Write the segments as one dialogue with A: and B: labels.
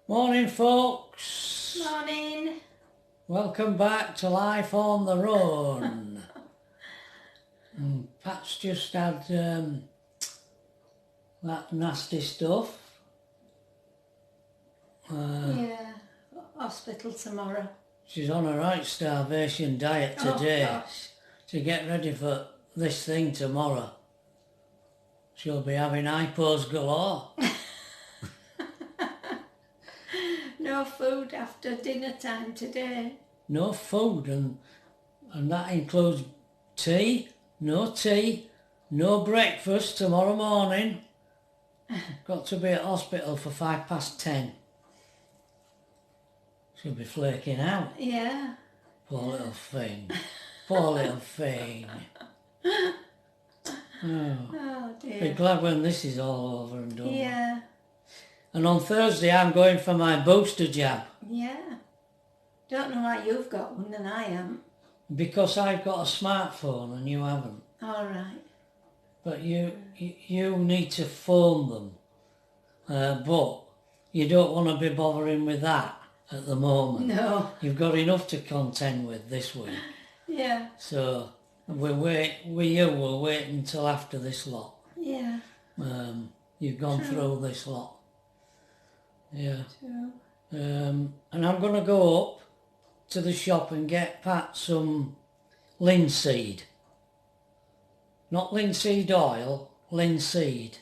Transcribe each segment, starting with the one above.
A: Morning, folks.
B: Morning.
A: Welcome back to Life on the Road. Pat's just had that nasty stuff.
B: Yeah, hospital tomorrow.
A: She's on a right starvation diet today
B: Oh, gosh.
A: to get ready for this thing tomorrow. She'll be having hypos galore.
B: No food after dinner time today.
A: No food, and that includes tea, no breakfast tomorrow morning. Got to be at hospital for 10:05. She'll be flaking out.
B: Yeah.
A: Poor little thing. Poor little thing.
B: Oh dear.
A: Be glad when this is all over and done.
B: Yeah.
A: And on Thursday I'm going for my booster jab.
B: Yeah. Don't know why you've got one and I haven't.
A: Because I've got a smartphone and you haven't.
B: All right.
A: But you need to phone them. But you don't want to be bothering with that at the moment.
B: No.
A: You've got enough to contend with this week.
B: Yeah.
A: So we'll wait until after this lot.
B: Yeah.
A: You've gone
B: True.
A: through this lot. Yeah.
B: True.
A: And I'm going to go up to the shop and get Pat some linseed. Not linseed oil, linseed.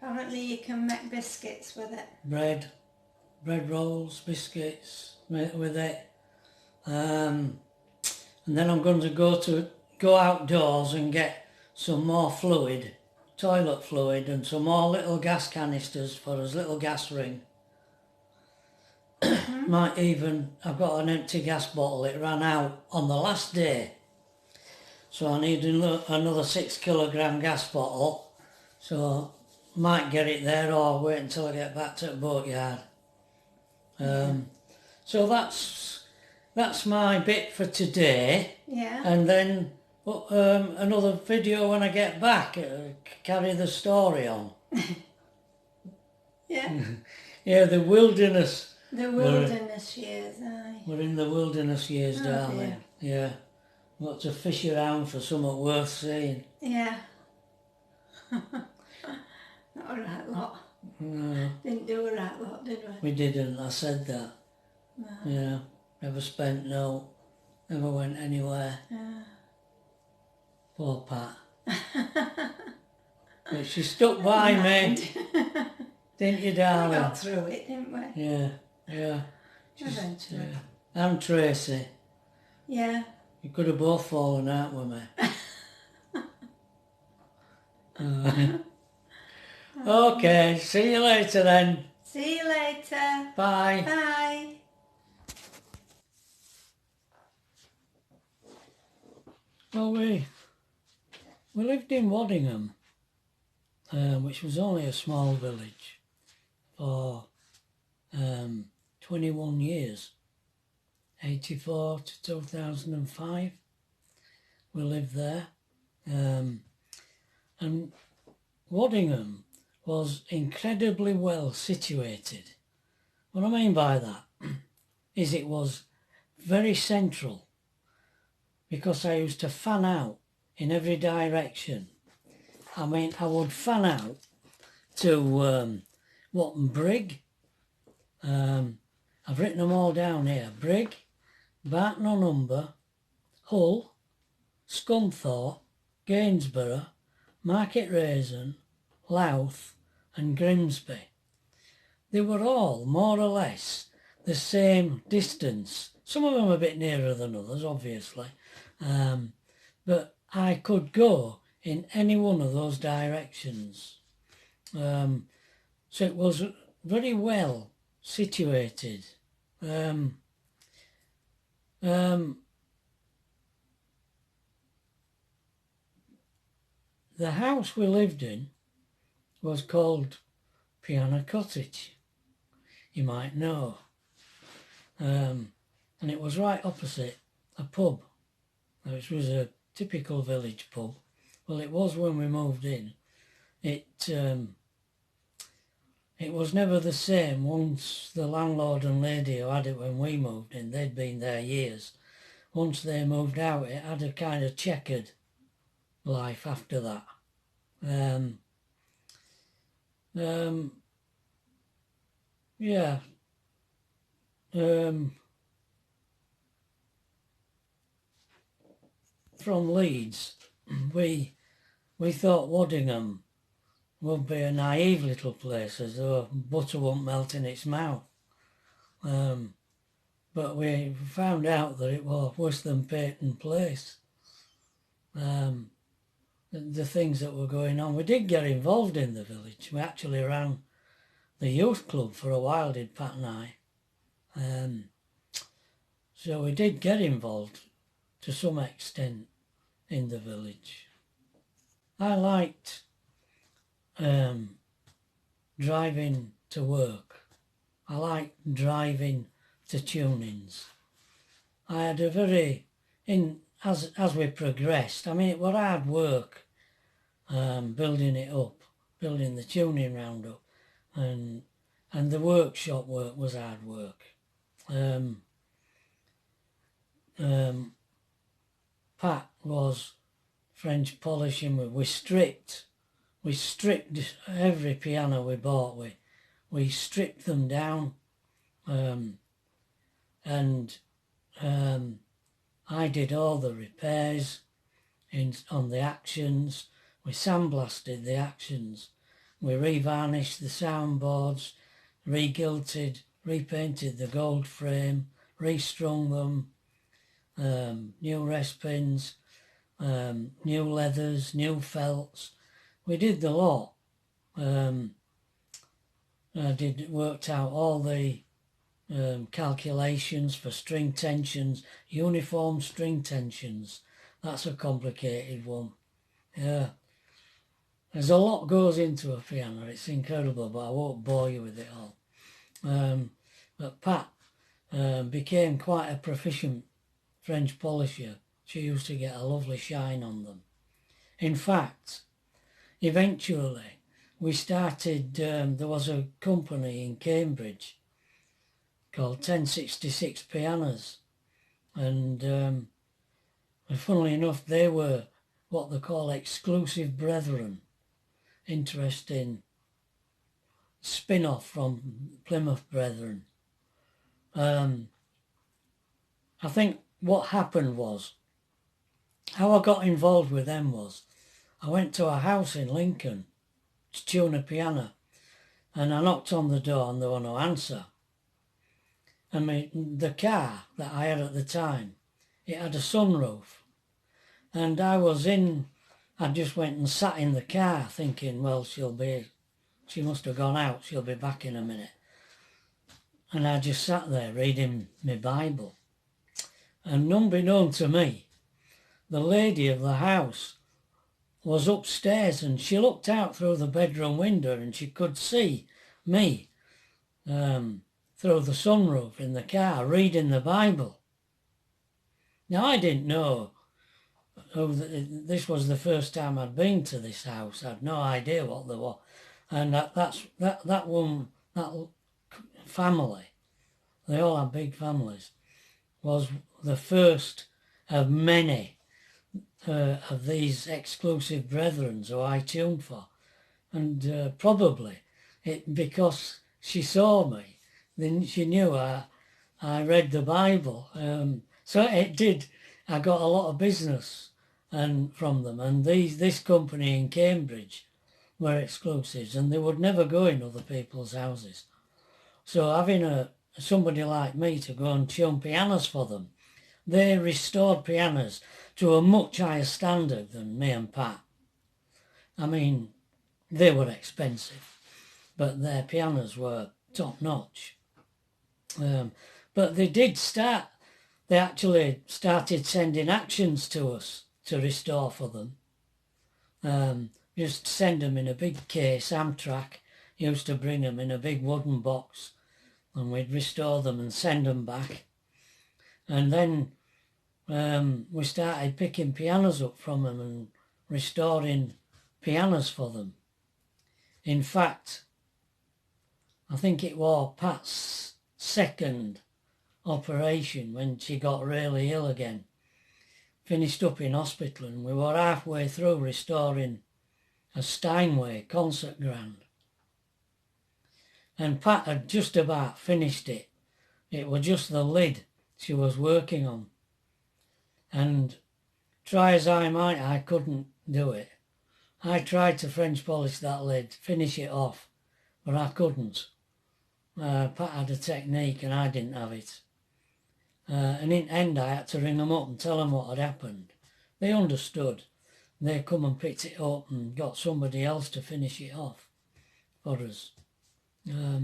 B: Apparently you can make biscuits with it.
A: Bread rolls, biscuits with it. And then I'm going to go outdoors and get some more fluid, toilet fluid, and some more little gas canisters for his little gas ring. I've got an empty gas bottle, it ran out on the last day. So I need another 6 kilogram gas bottle. So might get it there or wait until I get back to the boatyard. So that's my bit for today.
B: Yeah.
A: And then another video when I get back, carry the story on.
B: Yeah.
A: Yeah, the wilderness.
B: The wilderness years, aye.
A: We're in the wilderness years,
B: Oh,
A: darling.
B: dear.
A: Yeah. Got to fish around for something worth seeing.
B: Yeah. Not a right lot.
A: No,
B: Didn't do a right lot, did we?
A: we didn't. I said that.
B: No.
A: Yeah. Never spent no. Never went anywhere.
B: Yeah.
A: Poor Pat. But she stuck by me. Didn't you,
B: We
A: darling?
B: got through it, didn't we?
A: Yeah. Yeah.
B: Eventually.
A: Yeah. And Tracy.
B: Yeah.
A: You could have both fallen out with me. Okay, see you later then.
B: See you later.
A: Bye.
B: Bye.
A: Well, we lived in Waddingham, which was only a small village, for 21 years, 84 to 2005. We lived there, and Waddingham was incredibly well situated. What I mean by that is it was very central, because I used to fan out in every direction. I mean, I would fan out to Watton Brig. I've written them all down here. Brig, Barton-on-Humber, Hull, Scunthorpe, Gainsborough, Market Raisin, Louth and Grimsby. They were all more or less the same distance. Some of them a bit nearer than others, obviously. But I could go in any one of those directions. So it was very well situated. The house we lived in was called Piano Cottage, you might know. And it was right opposite a pub, which was a typical village pub. Well, it was when we moved in. It it was never the same once the landlord and lady who had it when we moved in, they'd been there years. Once they moved out, it had a kind of checkered life after that. Yeah. From Leeds, we thought Waddingham would be a naive little place, as though butter won't melt in its mouth. But we found out that it was worse than Peyton Place. The things that were going on. We did get involved in the village. We actually ran the youth club for a while, did Pat and I. So we did get involved to some extent in the village. I liked driving to work. I liked driving to tune-ins. I had a very, as we progressed, I mean, it was hard work building it up, building the tuning round up, and the workshop work was hard work. Pat was French polishing. We stripped every piano we bought. We stripped them down, and I did all the repairs on the actions. We sandblasted the actions. We revarnished the soundboards, regilted, repainted the gold frame, restrung them, new rest pins, new leathers, new felts. We did the lot. I worked out all the calculations for string tensions, uniform string tensions. That's a complicated one. Yeah. There's a lot goes into a piano. It's incredible, but I won't bore you with it all. But Pat became quite a proficient French polisher. She used to get a lovely shine on them. In fact, eventually we started, there was a company in Cambridge called 1066 Pianos, and funnily enough they were what they call exclusive brethren, interesting spin-off from Plymouth Brethren. I think what happened was, how I got involved with them was, I went to a house in Lincoln to tune a piano, and I knocked on the door and there was no answer. And the car that I had at the time, it had a sunroof, and I just went and sat in the car thinking, well, she must have gone out, she'll be back in a minute. And I just sat there reading my Bible. And unbeknown to me, the lady of the house was upstairs, and she looked out through the bedroom window and she could see me through the sunroof in the car reading the Bible. Now, I didn't know this was the first time I'd been to this house. I had no idea what there was. And that family, they all had big families, was the first of many of these exclusive brethren who I tuned for. And probably because she saw me, then she knew I read the Bible. So it did. I got a lot of business from them. And this company in Cambridge were exclusives, and they would never go in other people's houses. So having somebody like me to go and tune pianos for them, they restored pianos to a much higher standard than me and Pat. I mean, they were expensive, but their pianos were top-notch. But they actually started sending actions to us to restore for them. Just send them in a big case. Amtrak used to bring them in a big wooden box, and we'd restore them and send them back. And then we started picking pianos up from them and restoring pianos for them. In fact, I think it was Pat's second operation when she got really ill again. Finished up in hospital, and we were halfway through restoring a Steinway concert ground. And Pat had just about finished it. It was just the lid she was working on. And try as I might, I couldn't do it. I tried to French polish that lid, finish it off, but I couldn't. Pat had a technique and I didn't have it. And in the end I had to ring them up and tell them what had happened. They understood. They come and picked it up and got somebody else to finish it off for us. Yeah,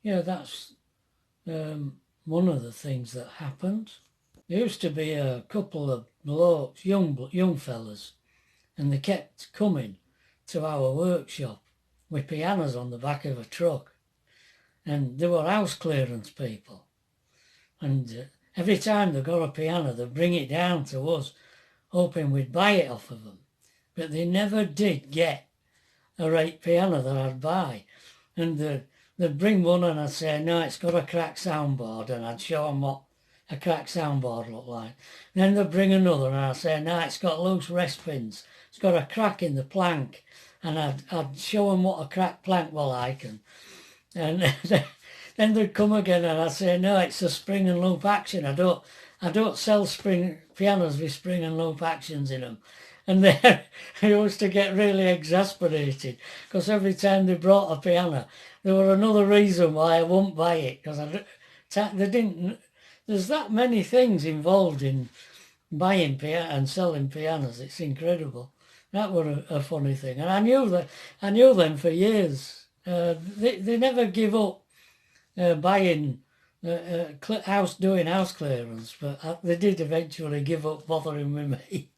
A: that's one of the things that happened. There used to be a couple of blokes, young fellas, and they kept coming to our workshop with pianos on the back of a truck. And they were house clearance people. And every time they got a piano, they'd bring it down to us, hoping we'd buy it off of them. But they never did get a right piano that I'd buy. And they'd bring one and I'd say, no, it's got a cracked soundboard, and I'd show them what a cracked soundboard looked like. And then they'd bring another and I'd say, no, it's got loose rest pins, it's got a crack in the plank, and I'd show them what a cracked plank was like, and then they'd come again and I'd say, no, it's a spring and loop action. I don't sell spring pianos with spring and loop actions in them. And they used to get really exasperated because every time they brought a piano, there were another reason why I wouldn't buy it, because they didn't. There's that many things involved in buying piano and selling pianos. It's incredible. That was a funny thing, and I knew them for years. They never give up buying doing house clearance, but they did eventually give up bothering with me.